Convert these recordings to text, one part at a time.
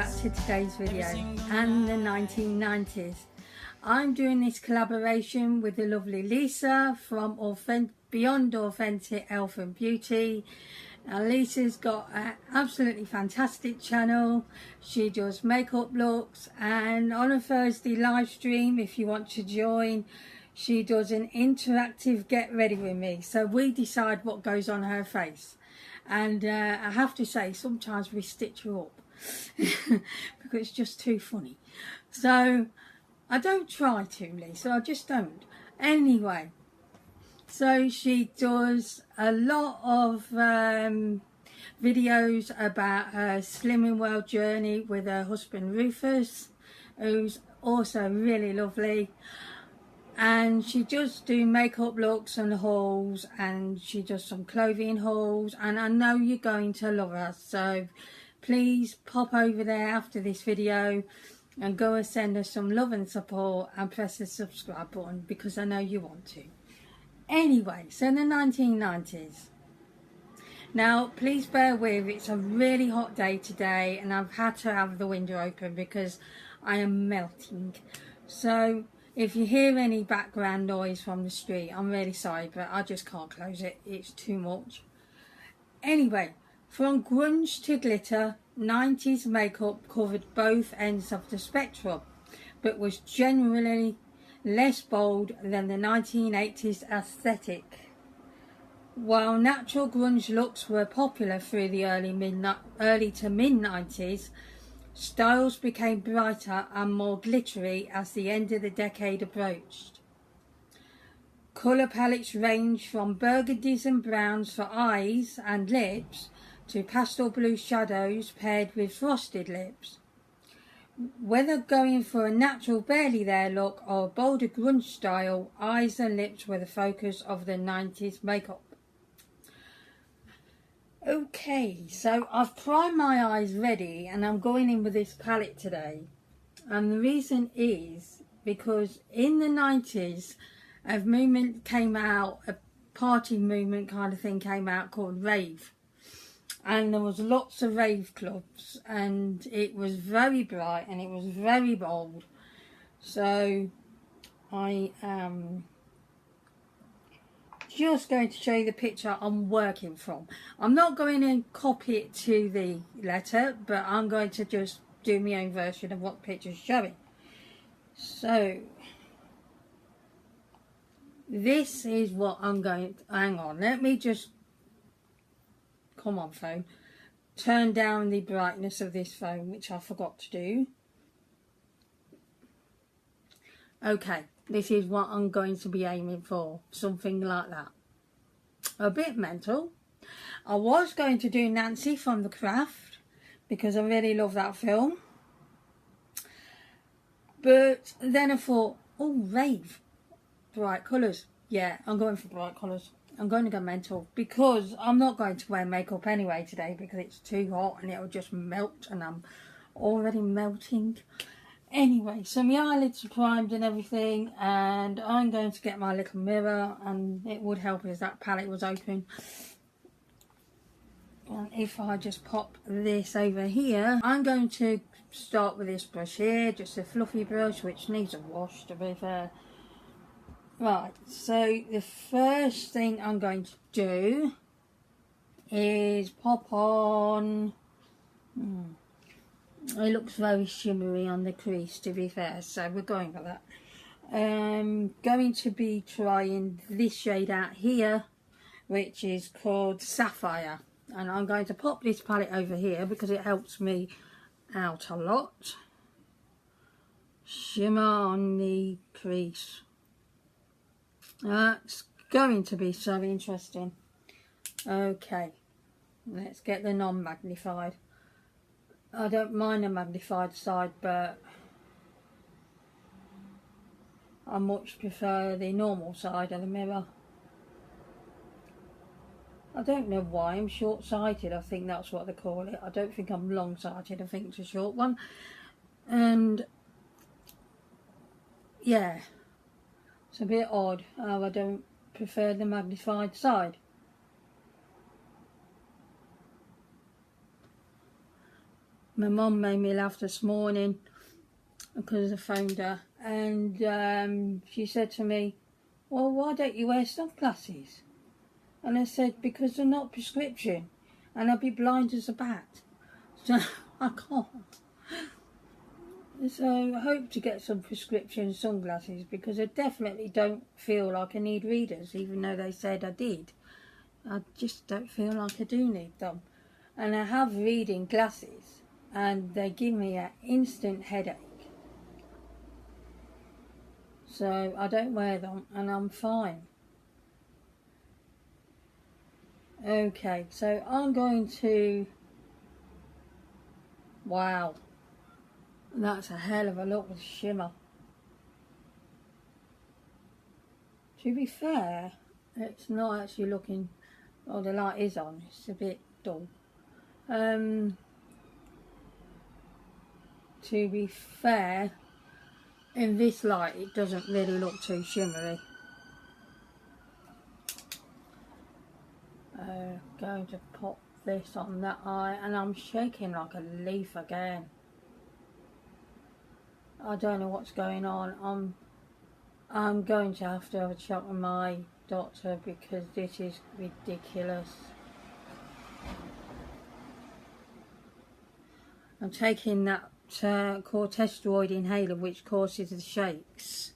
back to today's video and the 1990s. I'm doing this collaboration with the lovely Lisa from Beyond Authentic Health and Beauty. Now Lisa's got an absolutely fantastic channel. She does makeup looks, and on a Thursday live stream, if you want to join, she does an interactive get ready with me. So we decide what goes on her face. And I have to say, sometimes we stitch her up because it's just too funny. So I don't try to, Lisa, I just don't. Anyway, so she does a lot of videos about her Slimming World journey with her husband Rufus, who's also really lovely. And she just do makeup looks and hauls, and she does some clothing hauls, and I know you're going to love her. So please pop over there after this video and go and send her some love and support and press the subscribe button, because I know you want to. Anyway, so in the 1990s. Now please bear with, it's a really hot day today and I've had to have the window open because I am melting. So if you hear any background noise from the street, I'm really sorry, but I just can't close it. It's too much. Anyway, from grunge to glitter, 90s makeup covered both ends of the spectrum, but was generally less bold than the 1980s aesthetic. While natural grunge looks were popular through the early to mid-90s, styles became brighter and more glittery as the end of the decade approached. Colour palettes ranged from burgundies and browns for eyes and lips to pastel blue shadows paired with frosted lips. Whether going for a natural barely there look or a bolder grunge style, eyes and lips were the focus of the 90s makeup. Okay, so I've primed my eyes ready and I'm going in with this palette today. And the reason is because in the 90s a movement came out, a party movement kind of thing came out called Rave. And there was lots of rave clubs and it was very bright and it was very bold. So I am just going to show you the picture I'm working from. I'm not going to copy it to the letter, but I'm going to just do my own version of what the picture's showing. So this is what I'm going to, hang on, let me just, come on phone, turn down the brightness of this phone, which I forgot to do. Okay, this is what I'm going to be aiming for, something like that. A bit mental. I was going to do Nancy from The Craft because I really love that film. But then I thought, oh, Rave, bright colours. Yeah, I'm going for bright colours. I'm going to go mental because I'm not going to wear makeup anyway today because it's too hot and it'll just melt and I'm already melting. Anyway, so my eyelids are primed and everything, and I'm going to get my little mirror, and it would help if that palette was open. And if I just pop this over here, I'm going to start with this brush here, just a fluffy brush which needs a wash to be fair. Right, so the first thing I'm going to do is pop on... It looks very shimmery on the crease, to be fair, so we're going for that. Going to be trying this shade out here, which is called Sapphire. And I'm going to pop this palette over here because it helps me out a lot. Shimmer on the crease. That's going to be so interesting. Okay, let's get the non-magnified. I don't mind the magnified side, but I much prefer the normal side of the mirror. I don't know why I'm short-sighted. I think that's what they call it. I don't think I'm long-sighted. I think it's a short one. And yeah, it's a bit odd how I don't prefer the magnified side. my mum made me laugh this morning because I phoned her, and she said to me, well, why don't you wear sunglasses? And I said, because they're not prescription and I'll be blind as a bat, so I can't. So I hope to get some prescription sunglasses, because I definitely don't feel like I need readers, even though they said I did. I just don't feel like I do need them. And I have reading glasses and they give me an instant headache. So I don't wear them and I'm fine. Okay, so I'm going to... Wow. That's a hell of a lot of shimmer. To be fair, it's not actually looking... Oh, the light is on. It's a bit dull. To be fair, in this light it doesn't really look too shimmery. Going to pop this on that eye, and I'm shaking like a leaf again. I don't know what's going on. I'm going to have a chat with my doctor, because this is ridiculous. I'm taking that corticosteroid inhaler, which causes the shakes,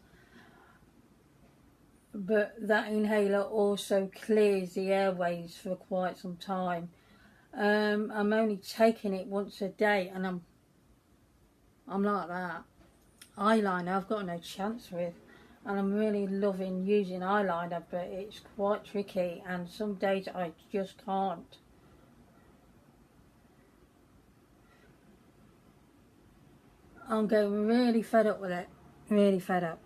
but that inhaler also clears the airways for quite some time. I'm only taking it once a day, and I'm like that. Eyeliner I've got no chance with, and I'm really loving using eyeliner, but it's quite tricky and some days I just can't. I'm getting really fed up with it, really fed up.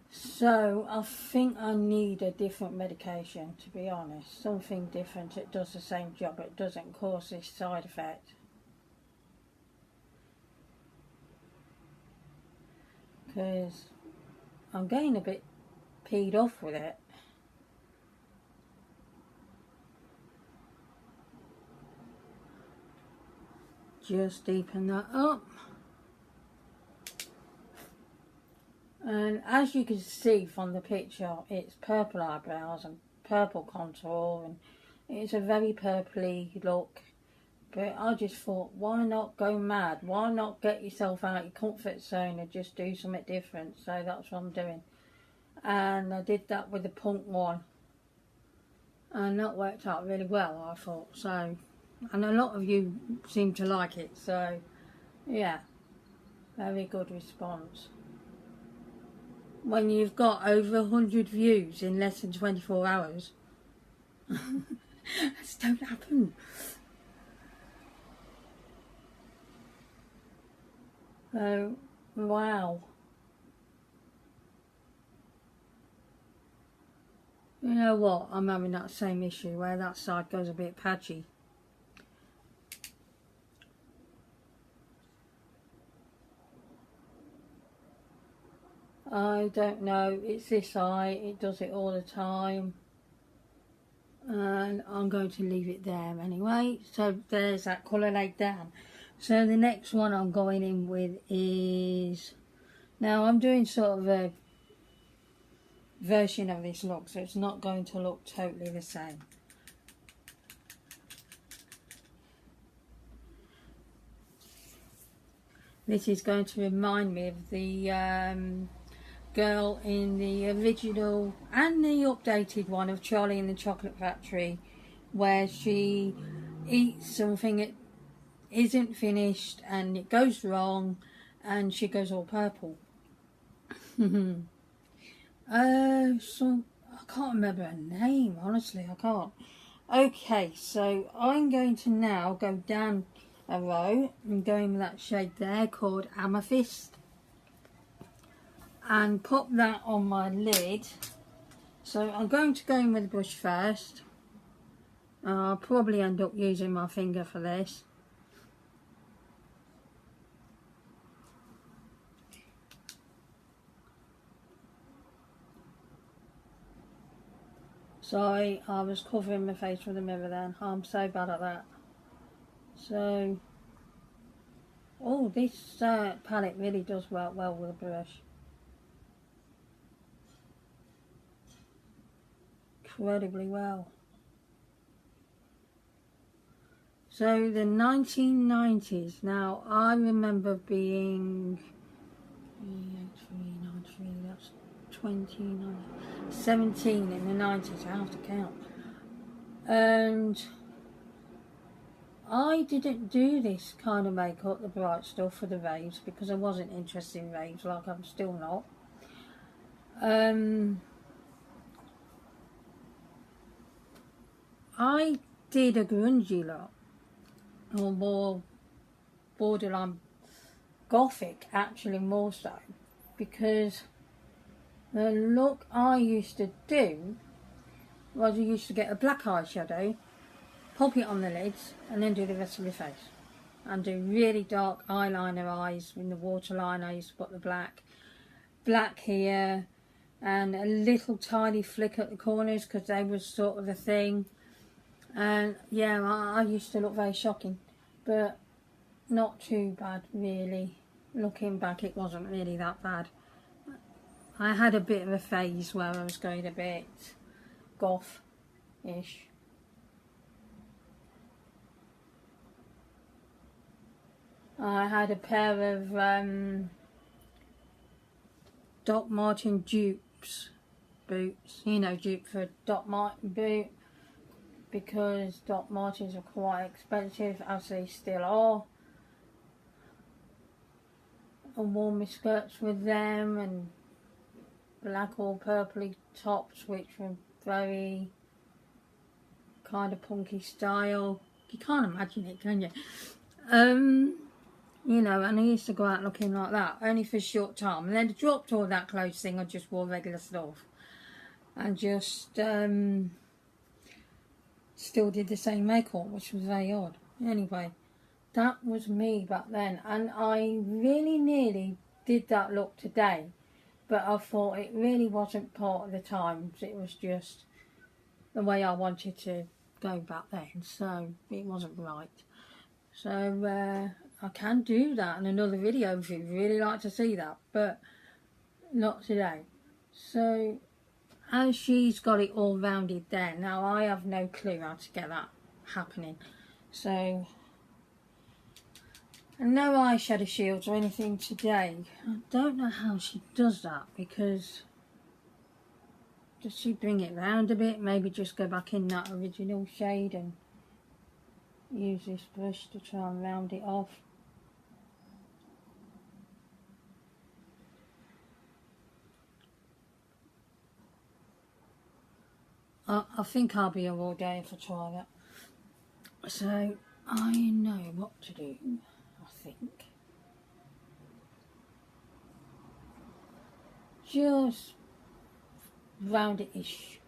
So I think I need a different medication, to be honest. Something different that does the same job, it doesn't cause this side effect. Because I'm getting a bit peed off with it. Just deepen that up. And as you can see from the picture, it's purple eyebrows and purple contour, and it's a very purpley look. But I just thought, why not go mad? Why not get yourself out of your comfort zone and just do something different? So that's what I'm doing. And I did that with the punk one, and that worked out really well, I thought. So, and a lot of you seem to like it, so yeah, very good response. When you've got over 100 views in less than 24 hours, this don't happen. So, wow. You know what, I'm having that same issue where that side goes a bit patchy. I don't know, it's this eye, it does it all the time. And I'm going to leave it there anyway. So there's that colour laid down. So the next one I'm going in with is... Now I'm doing sort of a version of this look, so it's not going to look totally the same. This is going to remind me of the girl in the original and the updated one of Charlie and the Chocolate Factory, where she eats something that isn't finished and it goes wrong and she goes all purple. So I can't remember her name, honestly, I can't. Okay, so I'm going to now go down a row and go in with that shade there called Amethyst, and pop that on my lid. So I'm going to go in with the brush first. I'll probably end up using my finger for this. Sorry, I was covering my face with a mirror then. I'm so bad at that. So, oh, this palette really does work well with a brush. Incredibly well. So the 1990s, now I remember being 383, that's 29, 17 in the 90s, I have to count. And I didn't do this kind of makeup, the bright stuff for the raves, because I wasn't interested in raves, like I'm still not. I did a grungy look, or more borderline gothic, actually more so, because the look I used to do was I used to get a black eyeshadow, pop it on the lids, and then do the rest of my face. And do really dark eyeliner eyes. In the waterline I used to put the black here, and a little tiny flick at the corners because they was sort of a thing. And yeah, I used to look very shocking, but not too bad really. Looking back, it wasn't really that bad. I had a bit of a phase where I was going a bit goth-ish. I had a pair of Doc Martin dupes boots, you know, dupe for Doc Martin boot, because Doc Martens are quite expensive, as they still are. I wore my skirts with them, and black or purpley tops, which were very kind of punky style. You can't imagine it, can you? You know, and I used to go out looking like that, only for a short time. And then I dropped all that clothes thing, I just wore regular stuff. And just still did the same makeup, which was very odd. Anyway, that was me back then. And I really nearly did that look today. But I thought it really wasn't part of the times. It was just the way I wanted to go back then. So it wasn't right. So I can do that in another video if you'd really like to see that, but not today. So as she's got it all rounded there, now I have no clue how to get that happening. So, and no eyeshadow shields or anything today. I don't know how she does that, because does she bring it round a bit? Maybe just go back in that original shade and use this brush to try and round it off. I think I'll be here all day if I try that. So I know what to do, I think. Just round it-ish.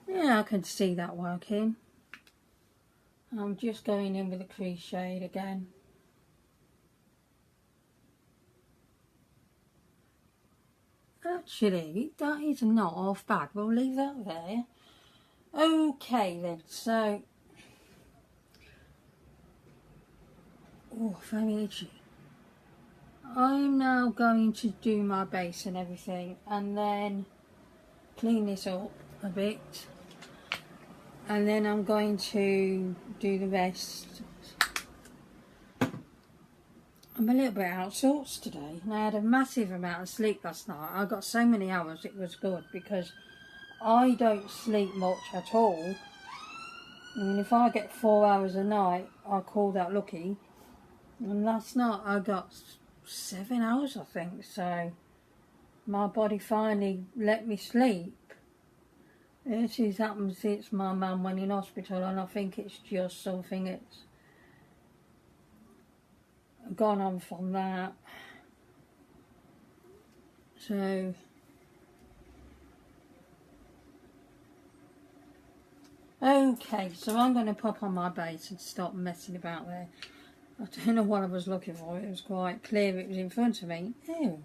Yeah, I can see that working. I'm just going in with a crease shade again. Actually, that is not half bad. We'll leave that there. Okay then, so... oh, very itchy. I'm now going to do my base and everything, and then clean this up a bit. And then I'm going to do the rest. I'm a little bit out of sorts today, and I had a massive amount of sleep last night. I got so many hours, it was good, because I don't sleep much at all. I mean, if I get 4 hours a night, I call that lucky. And last night I got 7 hours, I think, so my body finally let me sleep. This has happened since my mum went in hospital, and I think it's just something that's gone on from that. So okay, so I'm going to pop on my base and stop messing about there. I don't know what I was looking for. It was quite clear it was in front of me. Ew.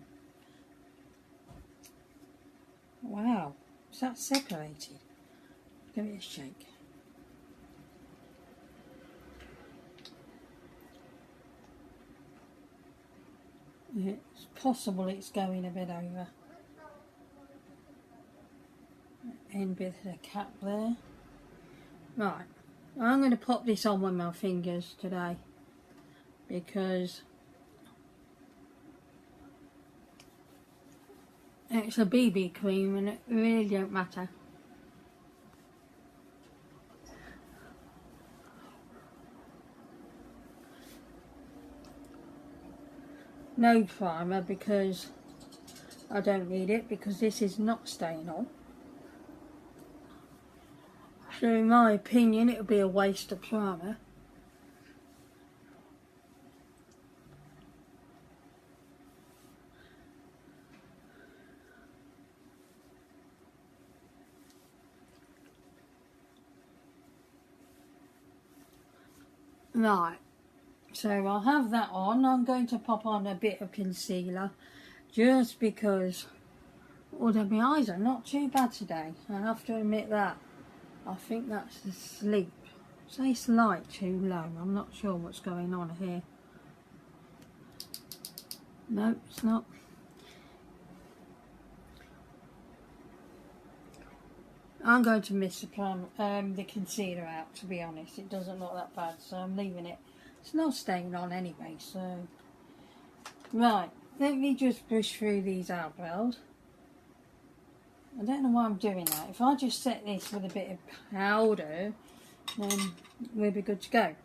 Wow, is that separated? Give it a shake. It's possible it's going a bit over. End bit of the cap there. Right, I'm going to pop this on with my fingers today because it's a BB cream and it really don't matter. No primer because I don't need it, because this is not staying on. So in my opinion it would be a waste of primer. Right, so I'll have that on. I'm going to pop on a bit of concealer just because, although my eyes are not too bad today, I have to admit that. I think that's the sleep. So it's light too low. I'm not sure what's going on here. No, it's not. I'm going to miss the concealer out, to be honest. It doesn't look that bad, so I'm leaving it. It's not staying on anyway, so... Right, let me just brush through these eyebrows. I don't know why I'm doing that. If I just set this with a bit of powder, then we'll be good to go.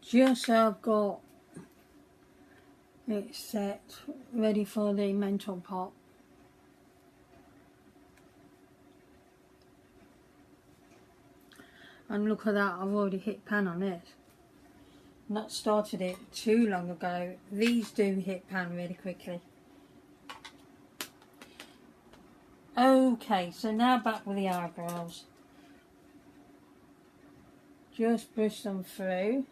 Just so I've got it set, ready for the mental pop. And look at that, I've already hit pan on this. Not started it too long ago. These do hit pan really quickly. Okay, so now back with the eyebrows. Just brush them through.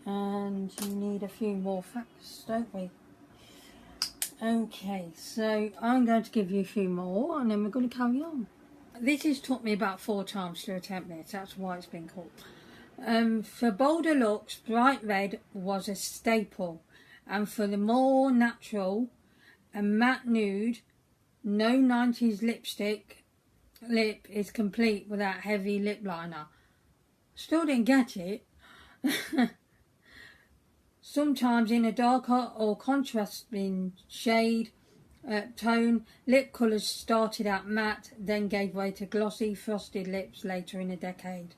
And you need a few more facts, don't we? Okay, so I'm going to give you a few more and then we're going to carry on. This has took me about 4 times to attempt this, that's why it's been called. For bolder looks, bright red was a staple, and for the more natural and matte nude, no 90s lip is complete without heavy lip liner. Still didn't get it. Sometimes in a darker or contrasting shade tone, lip colours started out matte, then gave way to glossy, frosted lips later in the decade.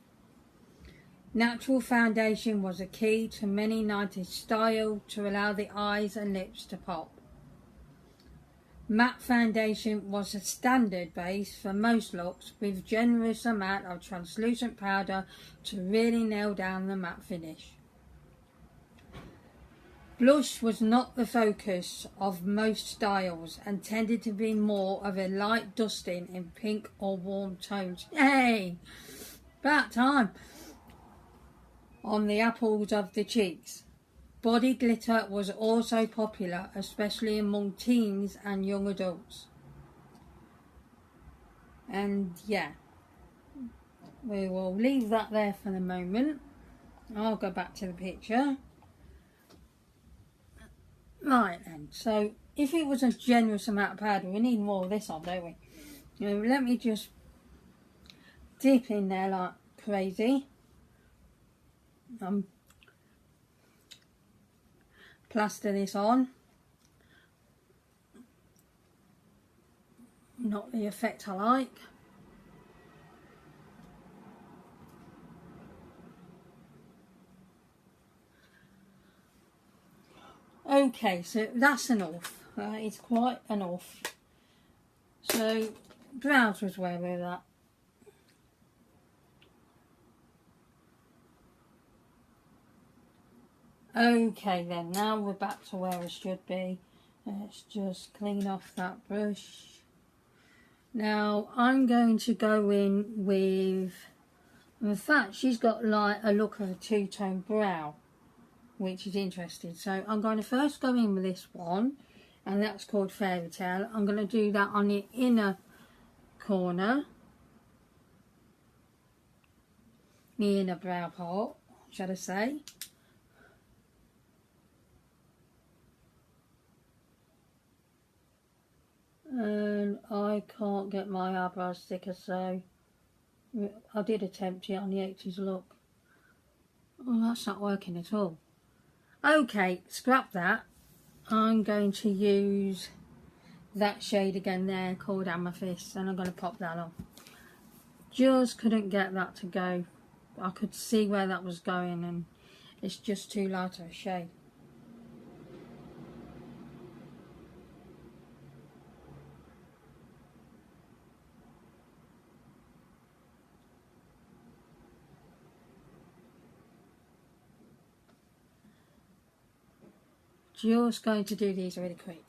Natural foundation was a key to many 90s style to allow the eyes and lips to pop. Matte foundation was a standard base for most looks, with generous amount of translucent powder to really nail down the matte finish. Blush was not the focus of most styles and tended to be more of a light dusting in pink or warm tones. Hey! About time! On the apples of the cheeks. Body glitter was also popular, especially among teens and young adults. And yeah, we will leave that there for the moment. I'll go back to the picture. Right then, so if it was a generous amount of powder, we need more of this on, don't we? Let me just dip in there like crazy. Plaster this on. Not the effect I like. Okay, so that's enough. It's quite enough. So, brows was where we're at. Okay then, now we're back to where I should be. Let's just clean off that brush. Now I'm going to go in with, in fact she's got like a look of a two-tone brow, which is interesting. So I'm going to first go in with this one, and that's called Fairy Tale. I'm going to do that on the inner corner, the inner brow part, shall I say. And I can't get my eyebrow sticker, so I did attempt it on the 80s look. Oh, that's not working at all. Okay, scrap that. I'm going to use that shade again there called Amethyst, and I'm going to pop that on. Just couldn't get that to go. I could see where that was going, and it's just too light of a shade. Just going to do these really quick.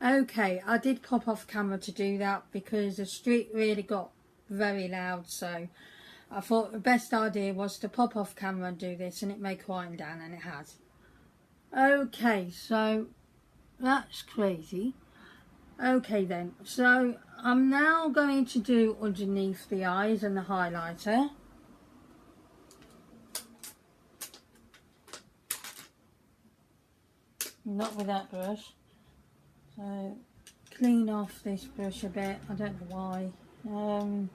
Okay, I did pop off camera to do that because the street really got very loud, so I thought the best idea was to pop off camera and do this, and it may quieten down, and it has. Okay, so that's crazy. Okay then, so I'm now going to do underneath the eyes and the highlighter. Not with that brush. So clean off this brush a bit. I don't know why.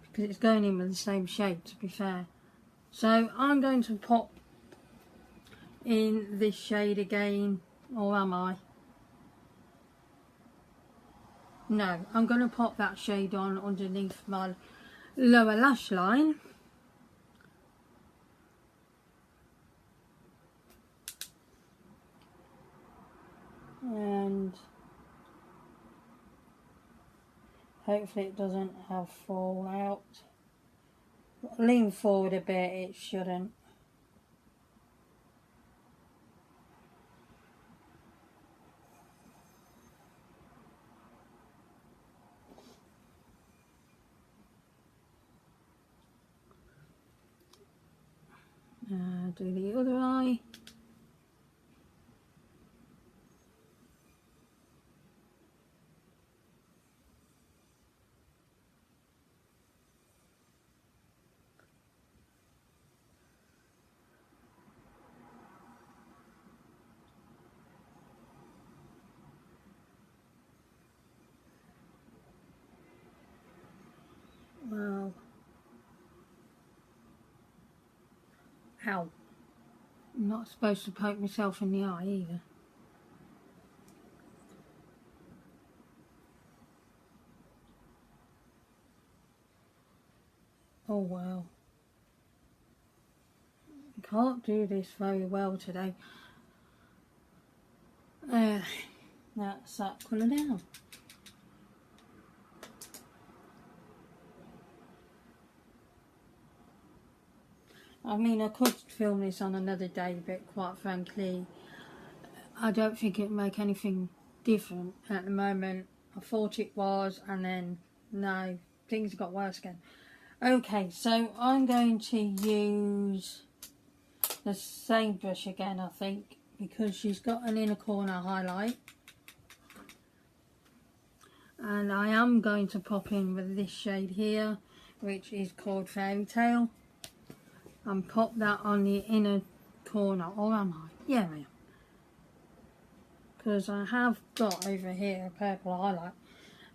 Because it's going in with the same shade, to be fair. So I'm going to pop in this shade again, or am I? No, I'm going to pop that shade on underneath my lower lash line. And hopefully it doesn't have fallout. Lean forward a bit, it shouldn't. Do the other eye. Well, ow. I'm not supposed to poke myself in the eye either. Oh well. I can't do this very well today. That's that colour down. I mean, I could film this on another day, but quite frankly, I don't think it'd make anything different at the moment. I thought it was, and then, no, things got worse again. Okay, so I'm going to use the same brush again, I think, because she's got an inner corner highlight. And I am going to pop in with this shade here, which is called Fairy Tale. And pop that on the inner corner, or am I? Yeah, I am. Because I have got over here a purple highlight.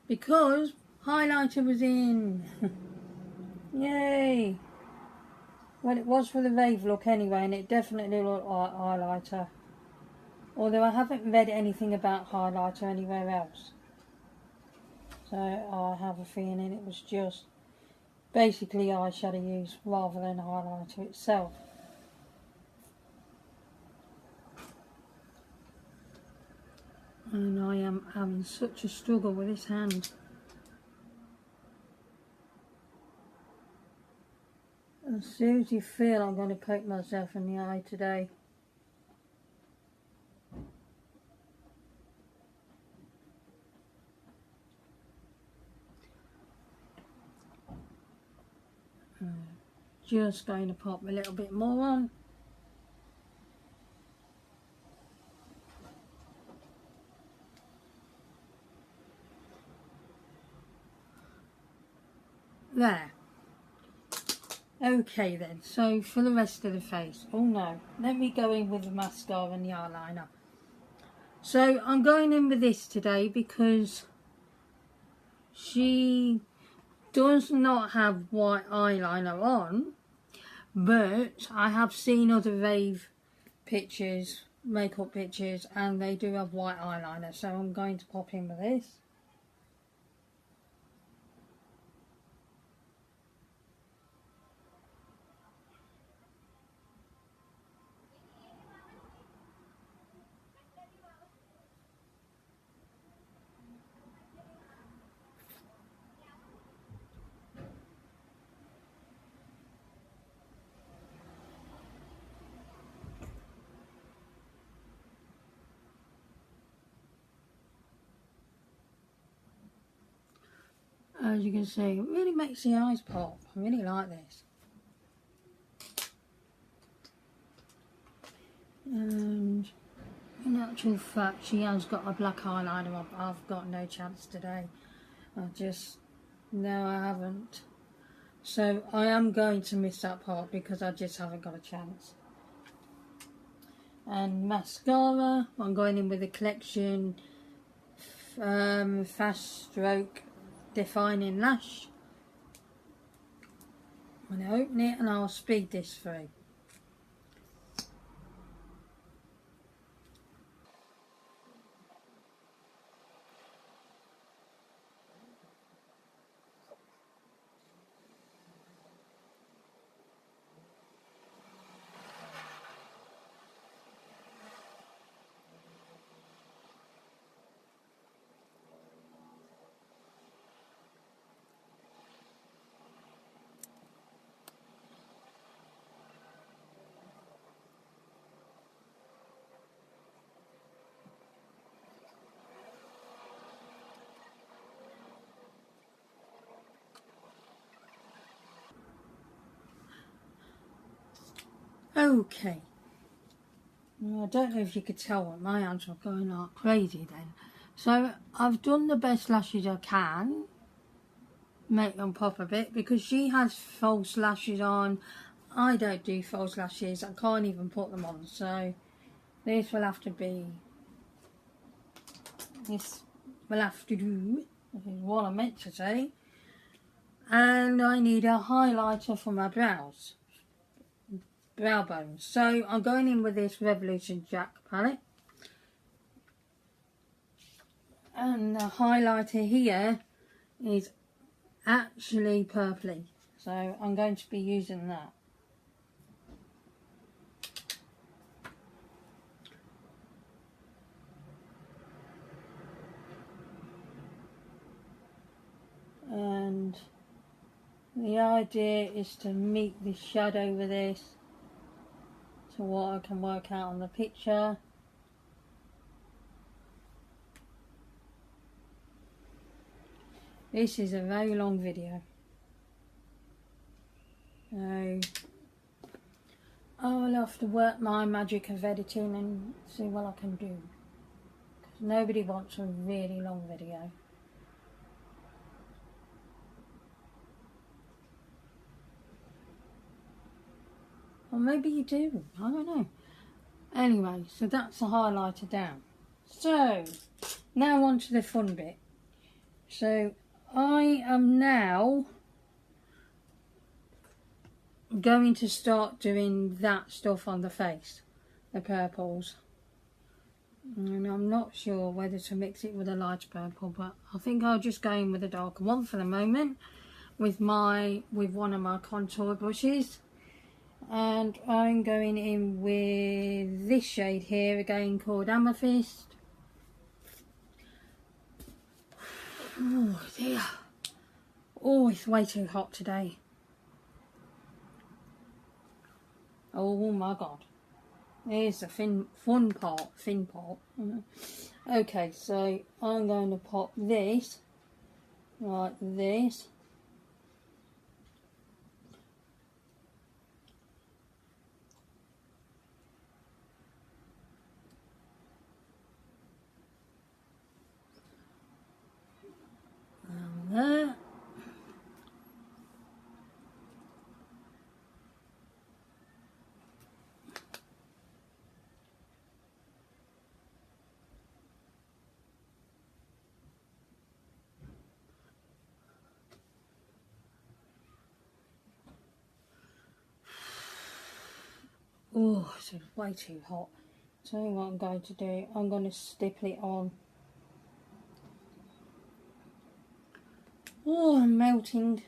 Because highlighter was in. Yay! Well, it was for the Rave look anyway, and it definitely looked like highlighter. Although I haven't read anything about highlighter anywhere else. So I have a feeling it was just basically eyeshadow use rather than highlighter itself. And I am having such a struggle with this hand. I seriously feel I'm going to poke myself in the eye today. Just going to pop a little bit more on. There. Okay then, so for the rest of the face, oh no, let me go in with the mascara and the eyeliner. So I'm going in with this today because she does not have white eyeliner on, but I have seen other Rave pictures, makeup pictures, and they do have white eyeliner, so I'm going to pop in with this. As you can see, it really makes the eyes pop. I really like this. And in actual fact, she has got a black eyeliner on. I've got no chance today. No, I haven't. So I am going to miss that part because I just haven't got a chance. And mascara, I'm going in with the Collection Fast Stroke Defining Lash. I'm going to open it and I'll speed this through. Okay. Well, I don't know if you could tell what my hands were going like crazy then. So I've done the best lashes I can, make them pop a bit, because she has false lashes on. I don't do false lashes, I can't even put them on, so this will have to do, this is what I meant to say. And I need a highlighter for my brow bones. So I'm going in with this Revolution Jack palette. And the highlighter here is actually purpley. So I'm going to be using that. And the idea is to meet the shadow with this to what I can work out on the picture. This is a very long video. So I'll have to work my magic of editing and see what I can do. Because nobody wants a really long video. Or maybe you do, I don't know. Anyway, so that's the highlighter down. So, now on to the fun bit. So, I am now going to start doing that stuff on the face, the purples. And I'm not sure whether to mix it with a light purple, but I think I'll just go in with a darker one for the moment with one of my contour brushes. And I'm going in with this shade here again, called Amethyst. Oh dear. Oh, it's way too hot today. Oh my god. Here's the fun part. Okay, so I'm going to pop this like this. And there. Oh, it's way too hot. So what I'm going to do, I'm going to stipple it on. Oh, I'm melting.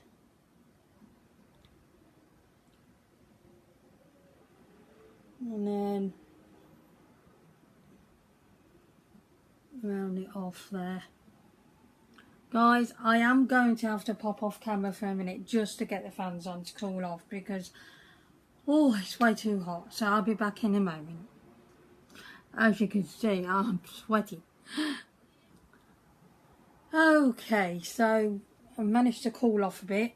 And then round it off there. Guys, I am going to have to pop off camera for a minute just to get the fans on to cool off because, oh, it's way too hot. So I'll be back in a moment. As you can see, I'm sweaty. Okay, so I managed to cool off a bit.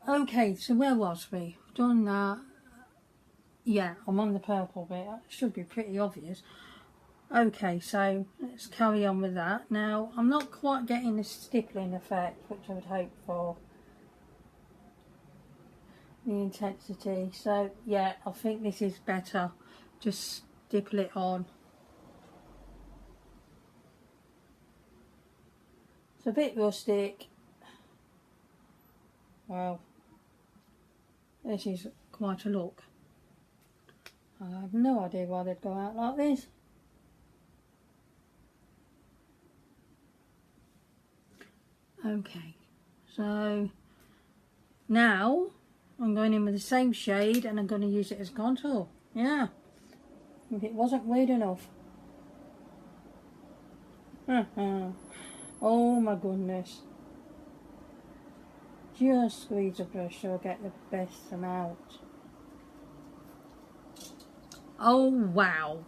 Okay, so where was we? Done that. Yeah, I'm on the purple bit. That should be pretty obvious. Okay, so let's carry on with that. Now, I'm not quite getting the stippling effect, which I would hope for. The intensity. So, yeah, I think this is better. Just stipple it on. It's a bit rustic. Well, this is quite a look. I have no idea why they'd go out like this. Okay, so now I'm going in with the same shade and I'm going to use it as contour. Yeah, if it wasn't weird enough. Oh my goodness. Just squeeze the brush so I get the best amount. Oh wow.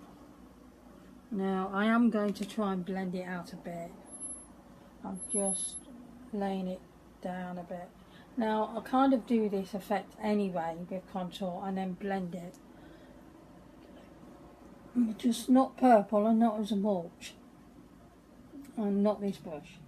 Now I am going to try and blend it out a bit. I'm just laying it down a bit. Now I kind of do this effect anyway with contour and then blend it. Just not purple and not as a mulch. And not this brush.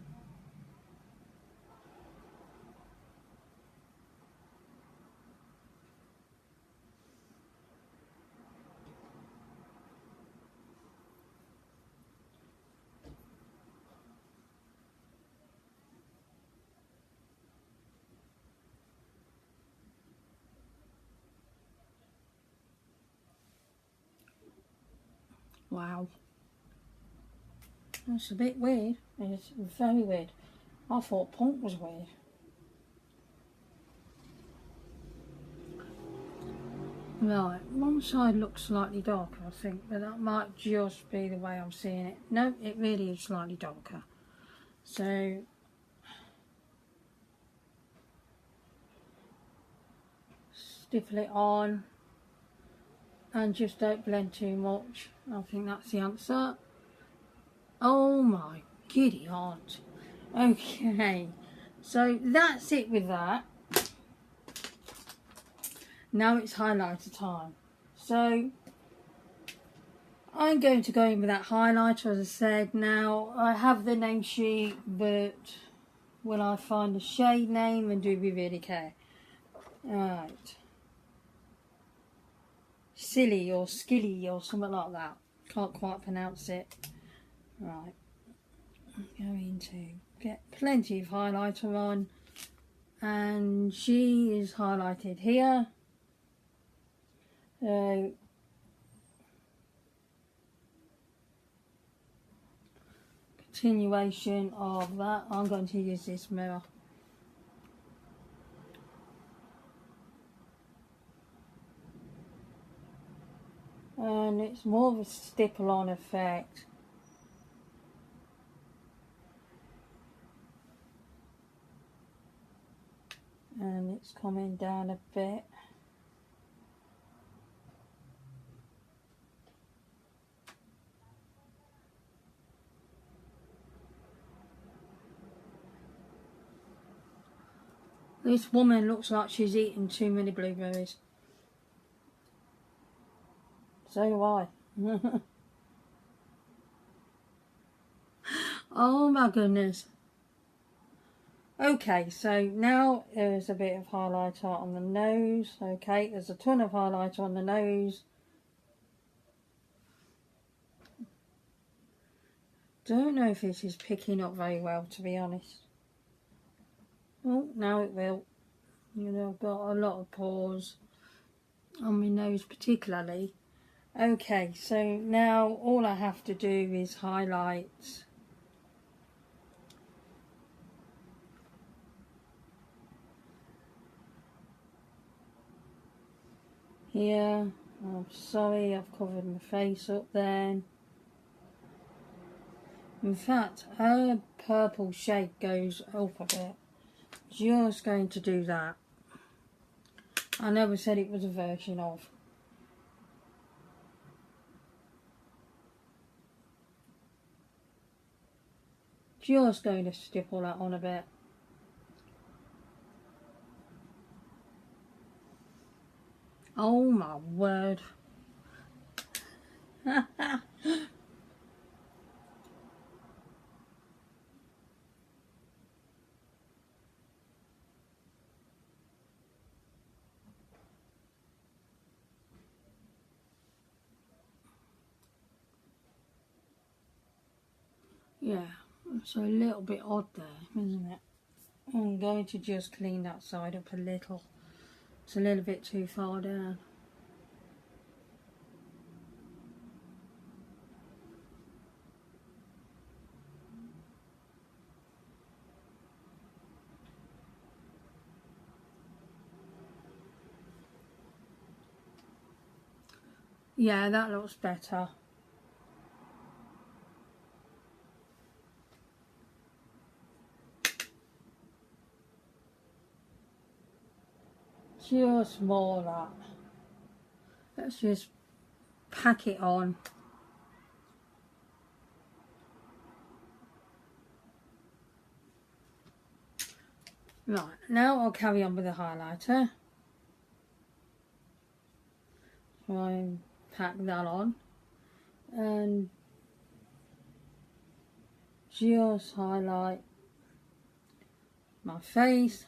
Wow. That's a bit weird. It's very weird. I thought punk was weird. Right, one side looks slightly darker, I think, but that might just be the way I'm seeing it. No, it really is slightly darker. So, stipple it on and just don't blend too much. I think that's the answer. Oh my giddy aunt. Okay, so that's it with that. Now it's highlighter time. So I'm going to go in with that highlighter, as I said. Now I have the name sheet, but will I find the shade name and do we really care? Alright. Silly or skilly or something like that. Can't quite pronounce it. Right. I'm going to get plenty of highlighter on. And she is highlighted here. So continuation of that, I'm going to use this mirror. And it's more of a stipple on effect. And it's coming down a bit. This woman looks like she's eaten too many blueberries. So do I. Oh my goodness. Okay, so now there's a bit of highlighter on the nose. Okay, there's a ton of highlighter on the nose. Don't know if this is picking up very well, to be honest. Oh, now it will. You know, I've got a lot of pores on my nose particularly. Okay, so now all I have to do is highlight here. I'm sorry, I've covered my face up then. In fact, her purple shade goes up a bit. Just going to do that. I never said it was a version of. Just going to stipple that on a bit. Oh my word. Yeah, it's a little bit odd there, isn't it? I'm going to just clean that side up a little. It's a little bit too far down. Yeah, that looks better. Just more that. Let's just pack it on. Right, now I'll carry on with the highlighter. Try and pack that on. And just highlight my face.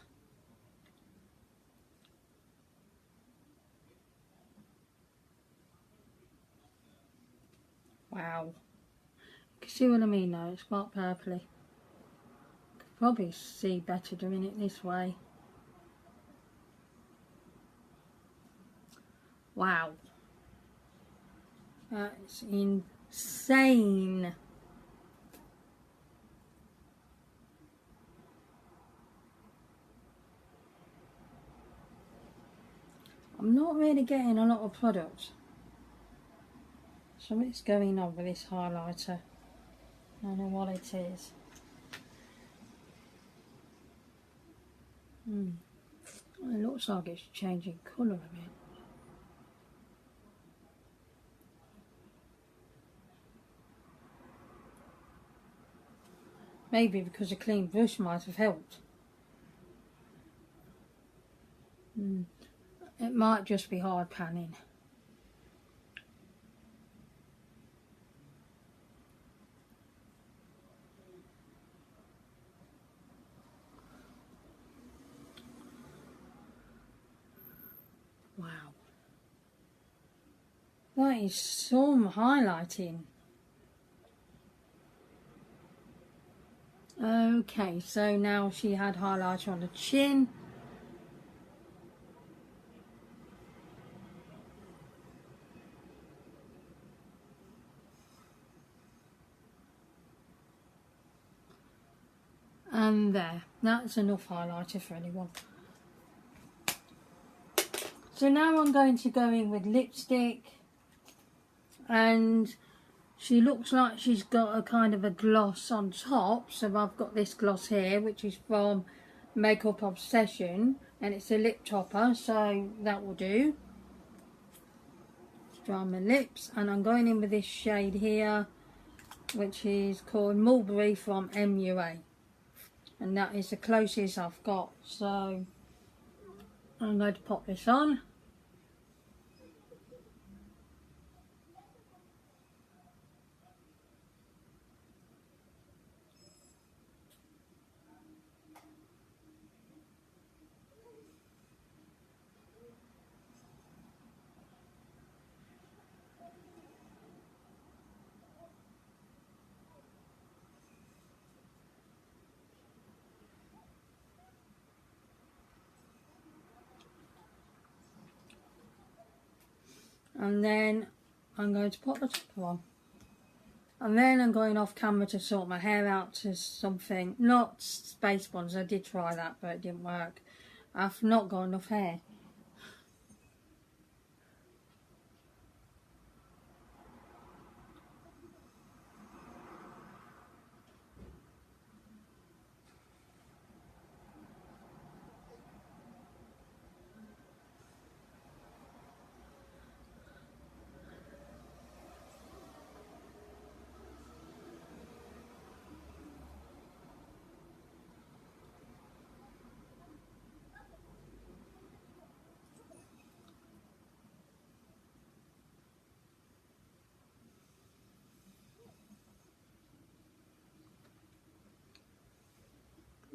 Wow. You can see what I mean now, it's quite purpley. Could probably see better doing it this way. Wow. That's insane. I'm not really getting a lot of product. Something's going on with this highlighter. I don't know what it is. It looks like it's changing colour a bit. Maybe because a clean brush might have helped. It might just be hard panning. Wow. That is some highlighting. Okay, so now she had highlighter on the chin. And there, that's enough highlighter for anyone. So now I'm going to go in with lipstick, and she looks like she's got a kind of a gloss on top. So I've got this gloss here, which is from Makeup Obsession, and it's a lip topper, so that will do. Dry my lips, and I'm going in with this shade here, which is called Mulberry from MUA, and that is the closest I've got. So I'm going to pop this on. And then I'm going to put the topper on. And then I'm going off camera to sort my hair out to something, not space bonds. I did try that, but it didn't work. I've not got enough hair.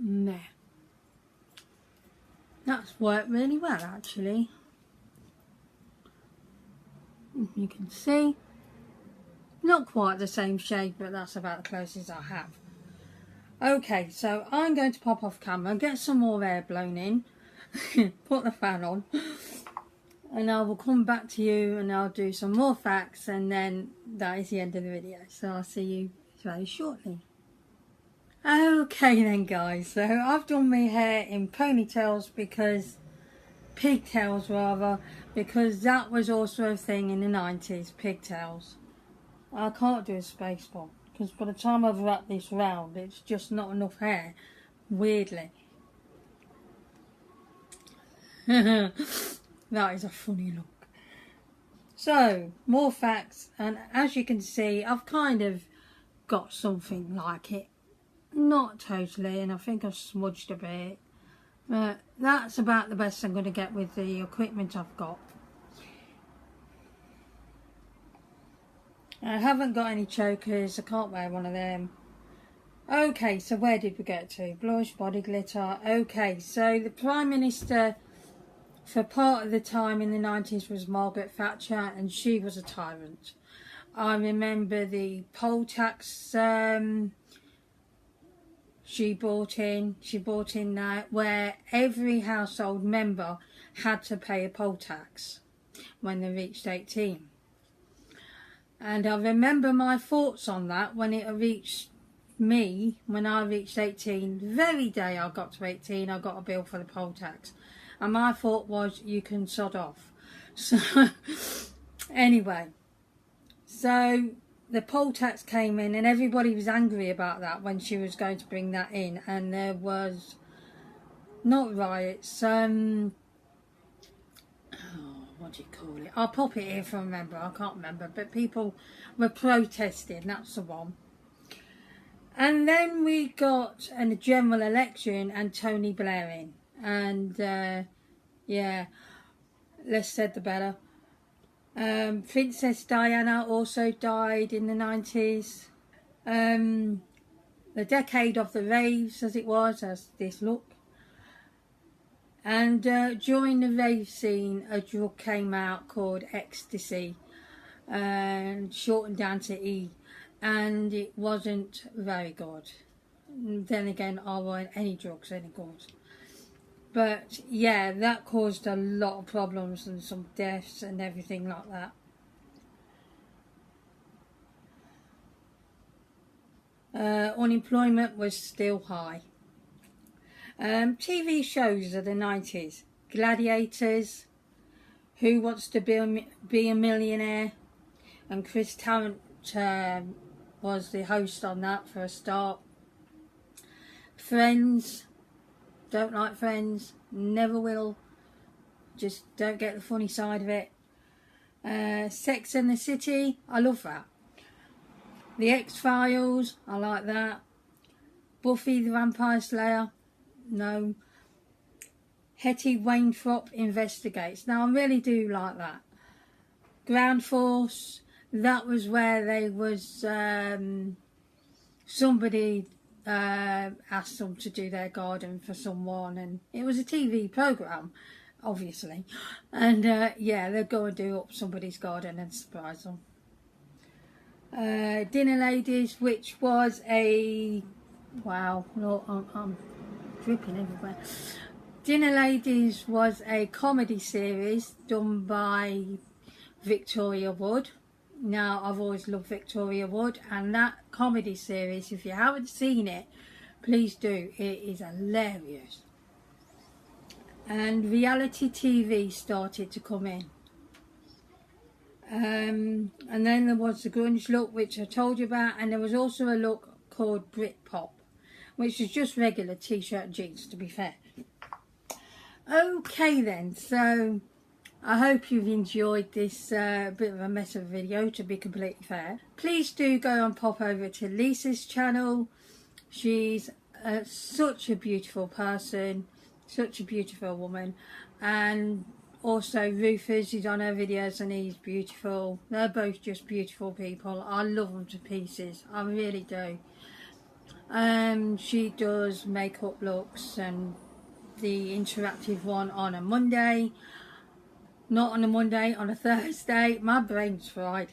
There. That's worked really well, actually. You can see, not quite the same shade, but that's about the closest I have. Okay, so I'm going to pop off camera, get some more air blown in, put the fan on, and I will come back to you and I'll do some more facts, and then that is the end of the video. So I'll see you very shortly. Okay then guys, so I've done my hair in ponytails, because pigtails rather, because that was also a thing in the 90s, pigtails. I can't do a space bomb because by the time I've wrapped this round it's just not enough hair, weirdly. That is a funny look. So more facts, and as you can see I've kind of got something like it, not totally, and I think I've smudged a bit, but that's about the best I'm going to get with the equipment I've got. I haven't got any chokers, I can't wear one of them. Okay, so where did we get to? Blush, body glitter. Okay, so the Prime Minister for part of the time in the 90s was Margaret Thatcher, and she was a tyrant. I remember the poll tax she brought in that, where every household member had to pay a poll tax when they reached 18. And I remember my thoughts on that when it reached me, when I reached 18. The very day I got to 18, I got a bill for the poll tax. And my thought was, you can sod off. So, anyway. So, the poll tax came in and everybody was angry about that when she was going to bring that in. And there was, not riots, what do you call it? I'll pop it here if I remember, I can't remember, but people were protesting, that's the one. And then we got a general election and Tony Blair in, and yeah, less said the better. Princess Diana also died in the 90s. The decade of the raves, as it was, as this look. And during the rave scene, a drug came out called ecstasy, and shortened down to E, and it wasn't very good. Then again, I weren't any drugs any good. But yeah, that caused a lot of problems and some deaths and everything like that. Unemployment was still high. TV shows of the 90s. Gladiators, Who Wants to Be a Millionaire, and Chris Tarrant was the host on that for a start. Friends, don't like Friends, never will, just don't get the funny side of it. Sex and the City, I love that. The X-Files, I like that. Buffy the Vampire Slayer, no. Hetty Wainthropp Investigates. Now I really do like that. Ground Force, that was where they was somebody asked them to do their garden for someone, and it was a TV programme, obviously, and yeah, they'd go and do up somebody's garden and surprise them. Dinner Ladies, which was a, wow, no, I'm dripping everywhere. Dinner Ladies was a comedy series done by Victoria Wood. Now, I've always loved Victoria Wood, and that comedy series, if you haven't seen it, please do. It is hilarious. And reality TV started to come in. And then there was the grunge look, which I told you about, and there was also a look called Britpop, which is just regular t-shirt and jeans, to be fair. Okay then, so I hope you've enjoyed this bit of a mess of a video, to be completely fair. Please do go and pop over to Lisa's channel. She's such a beautiful person, such a beautiful woman, and also Rufus is on her videos and he's beautiful. They're both just beautiful people. I love them to pieces, I really do. She does makeup looks, and the interactive one on a Monday. Not on a Monday, on a Thursday. My brain's fried.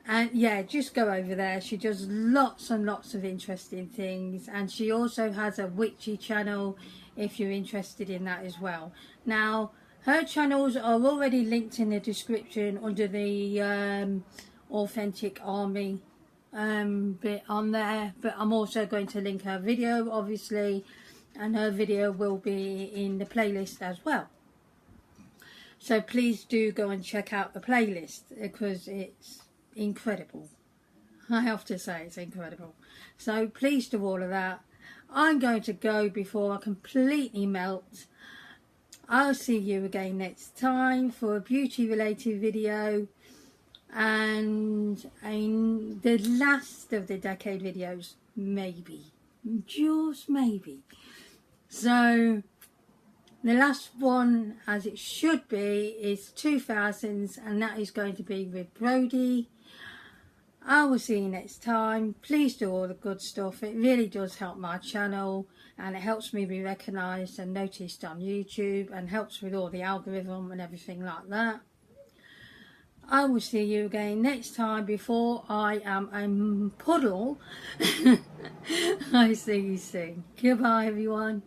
And yeah, just go over there. She does lots and lots of interesting things, and she also has a witchy channel if you're interested in that as well. Now, her channels are already linked in the description under the Authentic Army bit on there, but I'm also going to link her video, obviously, and her video will be in the playlist as well. So please do go and check out the playlist, because it's incredible. I have to say, it's incredible. So please do all of that. I'm going to go before I completely melt. I'll see you again next time for a beauty related video, and the last of the decade videos, maybe, just maybe. So the last one, as it should be, is 2000s, and that is going to be with Brody. I will see you next time. Please do all the good stuff. It really does help my channel, and it helps me be recognised and noticed on YouTube, and helps with all the algorithm and everything like that. I will see you again next time before I am a puddle. I see you soon. Goodbye everyone.